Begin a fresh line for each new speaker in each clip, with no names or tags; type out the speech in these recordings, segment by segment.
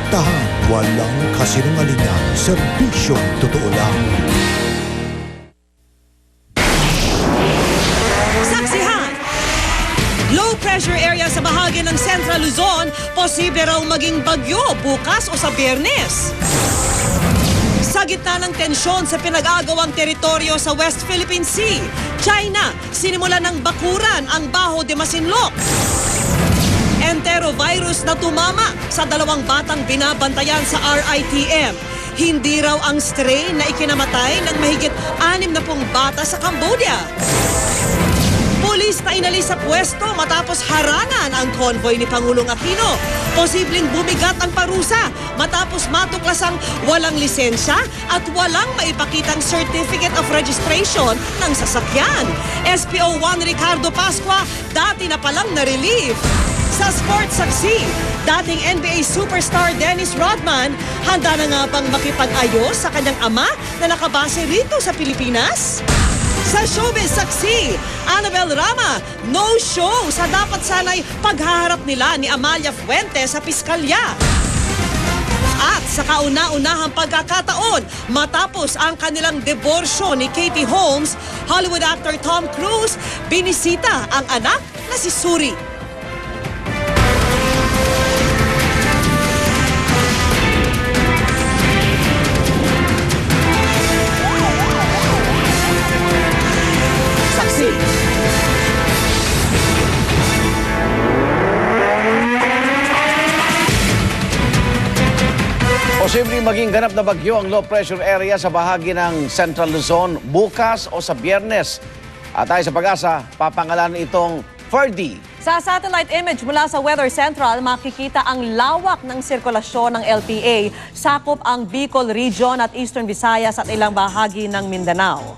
Direktahan, walang kasinungalingan, serbisyong totoo lang.
Saksihan! Low pressure area sa bahagi ng Central Luzon, posible raw maging bagyo bukas o sa Biyernes. Sa gitna ng tensyon sa pinag-agawang teritoryo sa West Philippine Sea, China, sinimulan ng bakuran ang Baho de Masinloc. Enterovirus na tumama sa 2 batang binabantayan sa RITM. Hindi raw ang strain na ikinamatay ng mahigit 60 bata sa Cambodia. Pulis na inalis sa pwesto matapos haranan ang convoy ni Pangulong Aquino. Posibleng bumigat ang parusa matapos matuklasang walang lisensya at walang maipakitang Certificate of Registration ng sasakyan. SPO1 Ricardo Pascua, dati na palang na-relieve. Sa sports saksi, dating NBA superstar Dennis Rodman, handa na nga bang makipag-ayos sa kanyang ama na nakabase rito sa Pilipinas? Sa showbiz saksi, Annabel Rama, no show sa dapat sanay paghaharap nila ni Amalia Fuentes sa piskalya. At sa kauna-unahang pagkakataon, matapos ang kanilang diborsyo ni Katie Holmes, Hollywood actor Tom Cruise, binisita ang anak na si Suri.
Posibleng maging ganap na bagyo ang low pressure area sa bahagi ng Central Luzon bukas o sa Biyernes. At tayo sa Pag-asa, papangalanan itong Ferdy.
Sa satellite image mula sa Weather Central, makikita ang lawak ng sirkulasyon ng LPA. Sakop ang Bicol Region at Eastern Visayas at ilang bahagi ng Mindanao.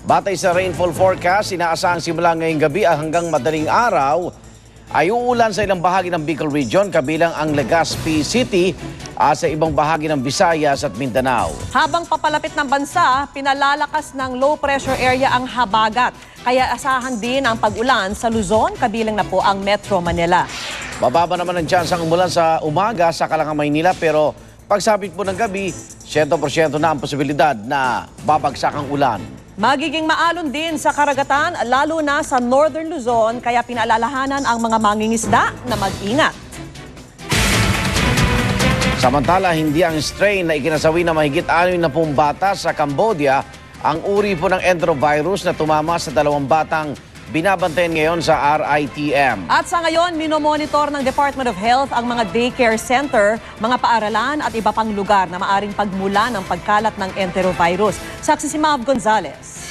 Batay sa rainfall forecast, inaasahang simula ngayong gabi hanggang madaling araw ay uulan sa ilang bahagi ng Bicol Region kabilang ang Legazpi City at sa ibang bahagi ng Visayas at Mindanao.
Habang papalapit ng bansa, pinalalakas ng low pressure area ang habagat. Kaya asahan din ang pag-ulan sa Luzon, kabilang na po ang Metro Manila.
Mababa naman ang tsansang umulan sa umaga sa Kalangang Maynila pero pagsapit po ng gabi, 100% na ang posibilidad na babagsak ang ulan.
Magiging maalon din sa karagatan, lalo na sa Northern Luzon, kaya pinaalalahanan ang mga mangingisda na mag-ingat.
Samantala, hindi ang strain na ikinasawi na mahigit 60 bata sa Cambodia ang uri po ng enterovirus na tumama sa 2 batang binabantayan ngayon sa RITM.
At sa ngayon, minomonitor ng Department of Health ang mga daycare center, mga paaralan at iba pang lugar na maaring pagmula ng pagkalat ng enterovirus. Saksi si Mav Gonzalez.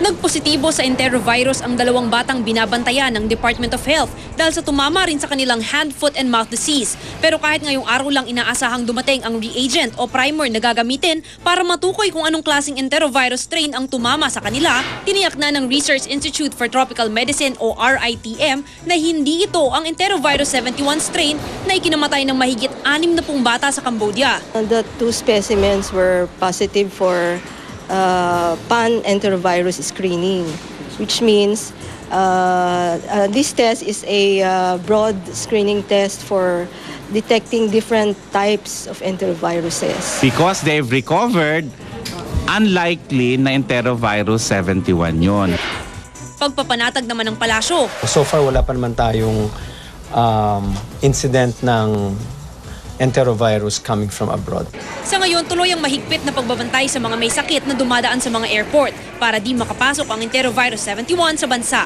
Nagpositibo sa enterovirus ang 2 batang binabantayan ng Department of Health dahil sa tumama rin sa kanilang hand, foot and mouth disease. Pero kahit ngayong araw lang inaasahang dumating ang reagent o primer na gagamitin para matukoy kung anong klaseng enterovirus strain ang tumama sa kanila, tiniyak na ng Research Institute for Tropical Medicine o RITM na hindi ito ang enterovirus 71 strain na ikinamatay ng mahigit 60 bata sa Cambodia.
The 2 specimens were positive for pan-enterovirus screening, which means this test is a broad screening test for detecting different types of enteroviruses.
Because they've recovered, unlikely na enterovirus 71 yun.
Pagpapanatag naman ng palasyo.
So far, wala pa naman tayong incident ng enterovirus coming from abroad.
Sa ngayon, tuloy ang mahigpit na pagbabantay sa mga may sakit na dumadaan sa mga airport para di makapasok ang enterovirus 71 sa bansa.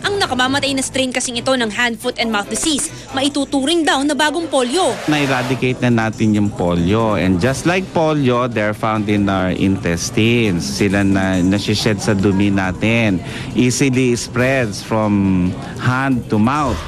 Ang nakamamatay na strain kasing ito ng hand, foot and mouth disease, maituturing daw na bagong polio.
Na-eradicate na natin yung polio. And just like polio, they're found in our intestines. Sila na nasished sa dumi natin. Easily spreads from hand to mouth.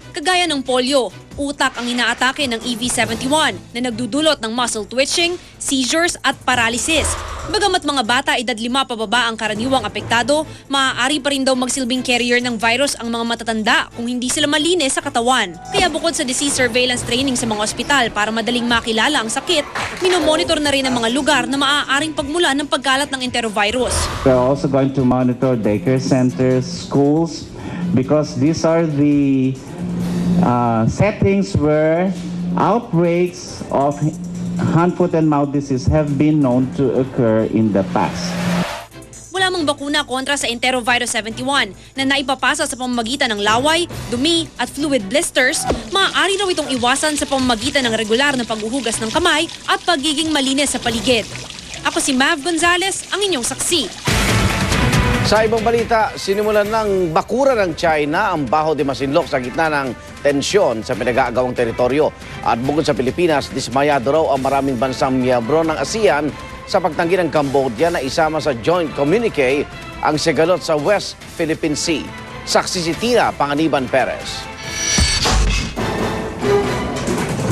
Kagaya ng polio, utak ang inaatake ng EV71 na nagdudulot ng muscle twitching, seizures at paralysis. Bagamat mga bata edad 5 pababa ang karaniwang apektado, maaari pa rin daw magsilbing carrier ng virus ang mga matatanda kung hindi sila malinis sa katawan. Kaya bukod sa disease surveillance training sa mga ospital para madaling makilala ang sakit, minomonitor na rin ang mga lugar na maaaring pagmula ng pagkalat ng enterovirus.
We're also going to monitor daycare centers, schools, because these are the settings where outbreaks of hand, foot, and mouth disease have been known to occur in the past.
Wala mang bakuna kontra sa Enterovirus 71 na naipapasa sa pamamagitan ng laway, dumi at fluid blisters, maaari raw itong iwasan sa pamamagitan ng regular na paghuhugas ng kamay at pagiging malinis sa paligid. Ako si Mav Gonzales, ang inyong saksi.
Sa ibang balita, sinimulan ng bakura ng China ang Baho de Masinloc sa gitna ng tensyon sa pinag-aagawang teritoryo. At bukod sa Pilipinas, dismayado raw ang maraming bansang miyembro ng ASEAN sa pagtanggi ng Cambodia na isama sa joint communique ang sigalot sa West Philippine Sea. Saksi si Tina Panganiban Perez.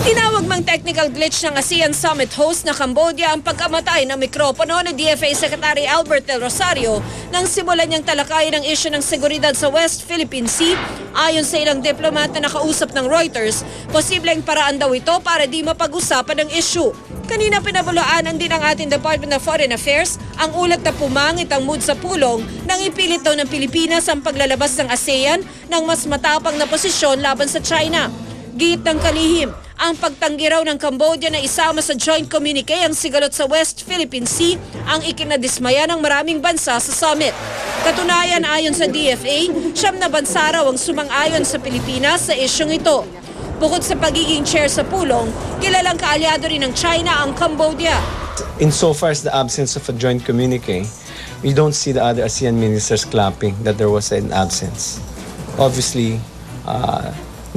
Tinawag mang technical glitch ng ASEAN Summit host na Cambodia ang pagkamatay ng mikropono ni DFA Secretary Albert Del Rosario nang simulan niyang talakayin ang isyu ng seguridad sa West Philippine Sea. Ayon sa ilang diplomat na nakausap ng Reuters, posibleng paraan daw ito para di mapag-usapan ang isyu. Kanina pinabulaanan din ng ating Department of Foreign Affairs ang ulat na pumangit ang mood sa pulong nang ipilit daw ng Pilipinas ang paglalabas ng ASEAN ng mas matapang na posisyon laban sa China. Giit ng kalihim, ang pagtanggi raw ng Cambodia na isama sa joint communique ang sigalot sa West Philippine Sea ang ikinadismaya ng maraming bansa sa summit. Katunayan, ayon sa DFA, 9 na bansa raw ang sumang-ayon sa Pilipinas sa isyong ito. Bukod sa pagiging chair sa pulong, kilalang kaalyado rin ng China ang Cambodia.
Insofar as the absence of a joint communique, we don't see the other ASEAN ministers clapping that there was an absence. Obviously,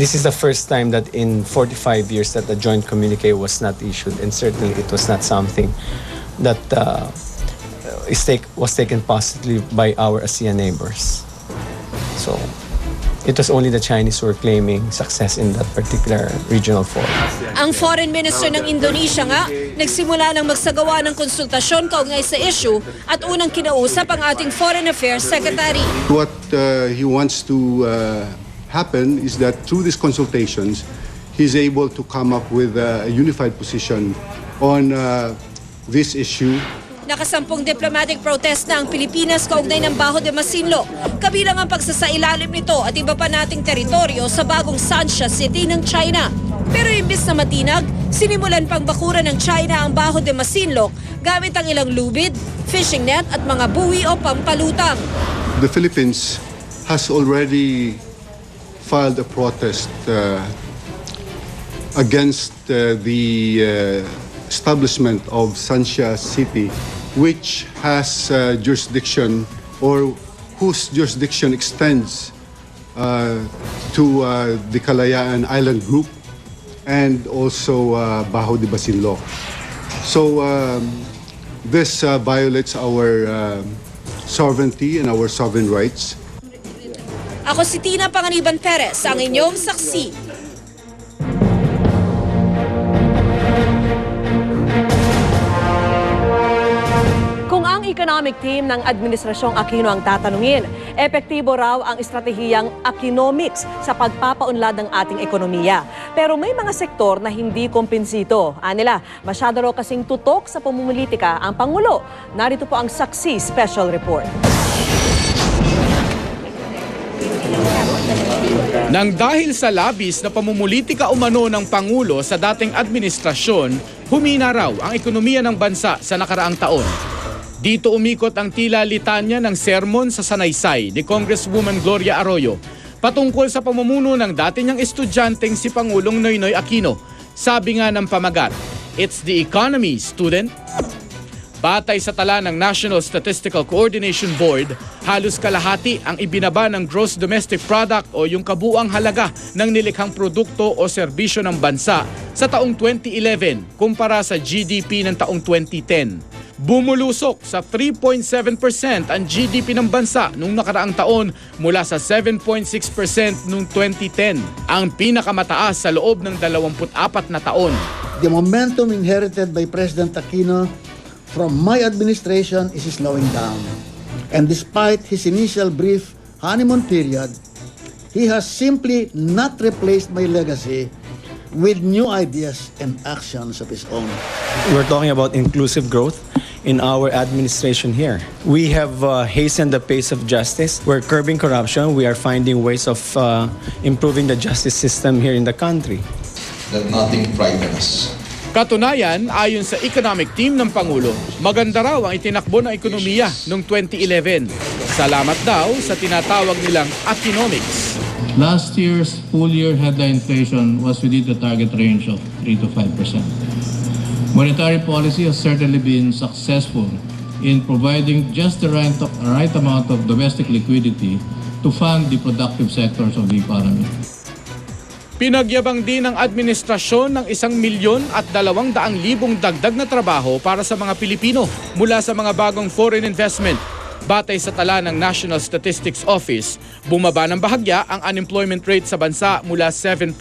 this is the first time that in 45 years that a joint communique was not issued, and certainly it was not something that was taken positively by our ASEAN neighbors. So, it was only the Chinese who were claiming success in that particular regional forum.
Ang foreign minister ng Indonesia nga, nagsimula ng magsagawa ng konsultasyon kaugnay sa issue at unang kinausap ang ating Foreign Affairs Secretary.
What he wants to happen is that through these consultations, he's able to come up with a unified position on this issue.
Nakasampung diplomatic protest na ang Pilipinas kaugnay ng Baho de Masinloc, kabilang ang pagsasailalim nito at iba pa nating teritoryo sa bagong Sansha City ng China. Pero imbis na matinag, sinimulan pang bakura ng China ang Baho de Masinloc gamit ang ilang lubid, fishing net at mga buwi o pampalutang.
The Philippines has already filed a protest against the establishment of Sansha City, which has jurisdiction or whose jurisdiction extends to the Kalayaan Island Group and also Baho de Masinloc. So this violates our sovereignty and our sovereign rights.
Ako si Tina Panganiban Perez, ang inyong saksi.
Kung ang economic team ng Administrasyong Aquino ang tatanungin, epektibo raw ang estratehiyang Aquinomics sa pagpapaunlad ng ating ekonomiya. Pero may mga sektor na hindi kumpensito. Anila, masyado raw kasing tutok sa pamumulitika ang Pangulo. Narito po ang Saksi Special Report.
Nang dahil sa labis na pamumulitika umano ng Pangulo sa dating administrasyon, humina raw ang ekonomiya ng bansa sa nakaraang taon. Dito umikot ang tila litanya ng sermon sa sanaysay ni Congresswoman Gloria Arroyo patungkol sa pamumuno ng dati niyang estudyanteng si Pangulong Noynoy Aquino. Sabi nga ng pamagat, "It's the economy, student." Batay sa tala ng National Statistical Coordination Board, halos kalahati ang ibinaba ng gross domestic product o yung kabuuang halaga ng nilikhang produkto o serbisyo ng bansa sa taong 2011 kumpara sa GDP ng taong 2010. Bumulusok sa 3.7% ang GDP ng bansa noong nakaraang taon mula sa 7.6% noong 2010, ang pinakamataas sa loob ng 24 na taon.
The momentum inherited by President Aquino from my administration is slowing down. And despite his initial brief honeymoon period, he has simply not replaced my legacy with new ideas and actions of his own.
We're talking about inclusive growth in our administration here. We have hastened the pace of justice. We're curbing corruption. We are finding ways of improving the justice system here in the country.
That nothing frightens us.
Katunayan, ayon sa economic team ng Pangulo, maganda raw ang itinakbo ng ekonomiya noong 2011. Salamat daw sa tinatawag nilang Akinomics.
Last year's full-year headline inflation was within the target range of 3 to 5%. Monetary policy has certainly been successful in providing just the right amount of domestic liquidity to fund the productive sectors of the economy.
Pinagyabang din ng administrasyon ng 1,200,000 dagdag na trabaho para sa mga Pilipino mula sa mga bagong foreign investment. Batay sa tala ng National Statistics Office, bumaba ng bahagya ang unemployment rate sa bansa mula 7.2%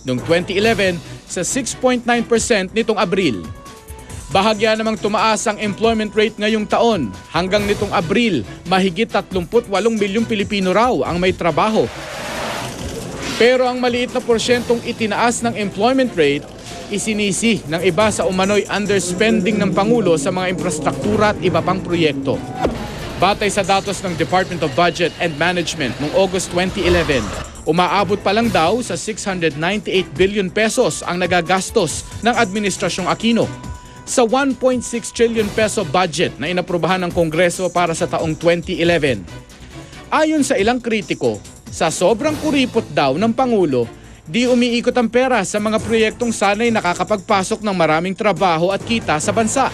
noong 2011 sa 6.9% nitong Abril. Bahagya namang tumaas ang employment rate ngayong taon. Hanggang nitong Abril, mahigit 38 milyong Pilipino raw ang may trabaho. Pero ang maliit na porsyentong itinaas ng employment rate, isinisi ng iba sa umano'y underspending ng Pangulo sa mga infrastruktura at iba pang proyekto. Batay sa datos ng Department of Budget and Management noong August 2011, umaabot pa lang daw sa 698 billion pesos ang nagagastos ng Administrasyong Aquino sa 1.6 trillion peso budget na inaprubahan ng Kongreso para sa taong 2011. Ayon sa ilang kritiko, sa sobrang kuripot daw ng Pangulo, di umiikot ang pera sa mga proyektong sana'y nakakapagpasok ng maraming trabaho at kita sa bansa.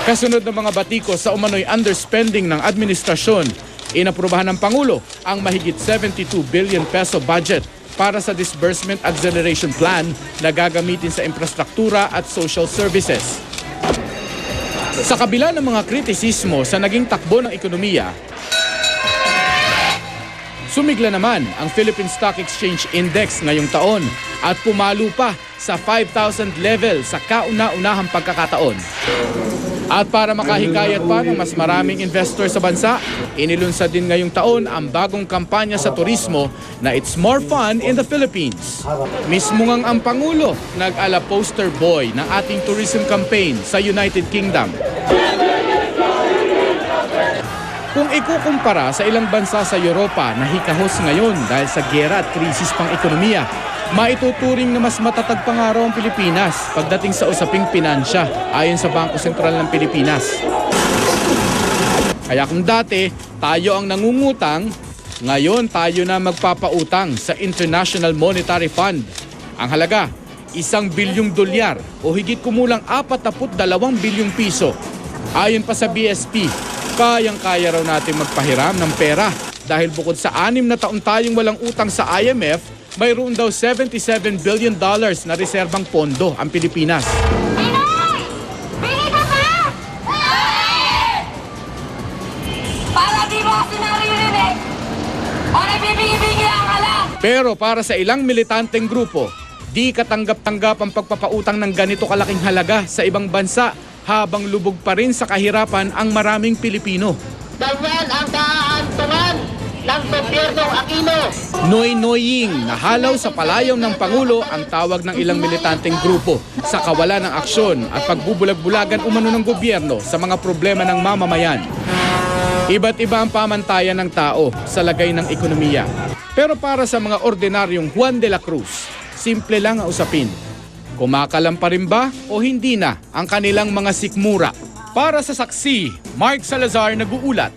Kasunod ng mga batiko sa umano'y underspending ng administrasyon, inaprubahan ng Pangulo ang mahigit 72 billion peso budget para sa Disbursement Acceleration Plan na gagamitin sa infrastruktura at social services. Sa kabila ng mga kritisismo sa naging takbo ng ekonomiya, sumigla naman ang Philippine Stock Exchange Index ngayong taon at pumalo pa sa 5,000 level sa kauna-unahang pagkakataon. At para makahikayat pa ng mas maraming investor sa bansa, inilunsad din ngayong taon ang bagong kampanya sa turismo na It's More Fun in the Philippines. Mismo ngang ang Pangulo nag-ala poster boy ng ating tourism campaign sa United Kingdom. Kung ikukumpara sa ilang bansa sa Europa na hikahos ngayon dahil sa giyera at krisis pang ekonomiya, maituturing na mas matatag pa nga raw ang Pilipinas pagdating sa usaping pinansya ayon sa Bangko Sentral ng Pilipinas. Kaya kung dati tayo ang nangungutang, ngayon tayo na magpapautang sa International Monetary Fund. Ang halaga, 1 bilyong dolyar o higit kumulang 42 bilyong piso. Ayon pa sa BSP, kayang-kaya raw natin magpahiram ng pera dahil bukod sa 6 na taon tayong walang utang sa IMF, mayroon daw $77 billion na reserbang pondo ang Pilipinas.
Pinoy! Pinito ka! Para di mo kasi naririnig o nabibingi-bingi ka lang!
Pero para sa ilang militanteng grupo, di katanggap-tanggap ang pagpapautang ng ganito kalaking halaga sa ibang bansa habang lubog pa rin sa kahirapan ang maraming Pilipino.
Ganyan ang kaantungan ng gobyernong Aquino.
Noy-noying nahalaw sa palayaw ng Pangulo ang tawag ng ilang militanteng grupo sa kawalan ng aksyon at pagbubulag-bulagan umano ng gobyerno sa mga problema ng mamamayan. Iba't iba ang pamantayan ng tao sa lagay ng ekonomiya. Pero para sa mga ordinaryong Juan de la Cruz, simple lang ang usapin. Kumakalam pa rin ba o hindi na ang kanilang mga sikmura? Para sa saksi, Mark Salazar nag-uulat.